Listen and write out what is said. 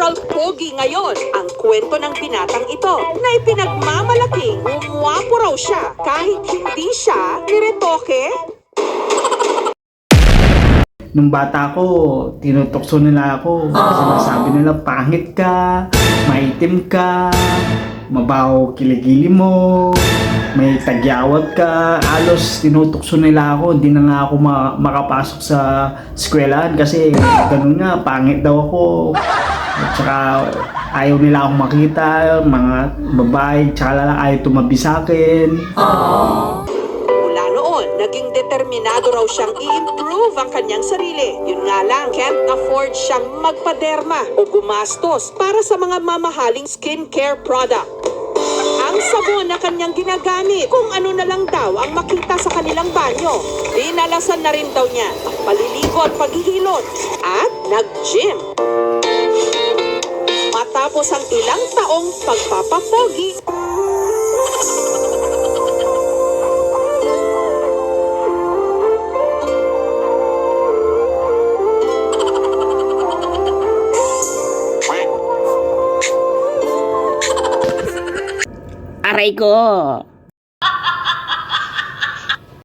natural pogi ngayon ang kwento ng binatang ito na ipinagmamalaking gumwapo raw siya kahit hindi siya niretoke. Nung bata ko, tinutokso nila ako. Sinasabi nila, pangit ka, maitim ka, mabaho kiligili mo, may tagyawat ka. Halos tinutokso nila ako. Hindi na nga ako makapasok sa eskwelahan kasi ganun nga, pangit daw ako. At saka ayaw nila akong makita, mga babae, tsaka lang ayaw tumabi sa akin. Mula noon, naging determinado raw siyang i-improve ang kanyang sarili. Yun nga lang, can't afford siyang magpaderma o gumastos para sa mga mamahaling skincare product. Ang sabon na kanyang ginagamit, kung ano na lang daw ang makita sa kanilang banyo. Dinalasan na rin daw niya ang paliligo at paghihilot at nag-gym. Matapos ang ilang taong pagpapapogi, Aray ko!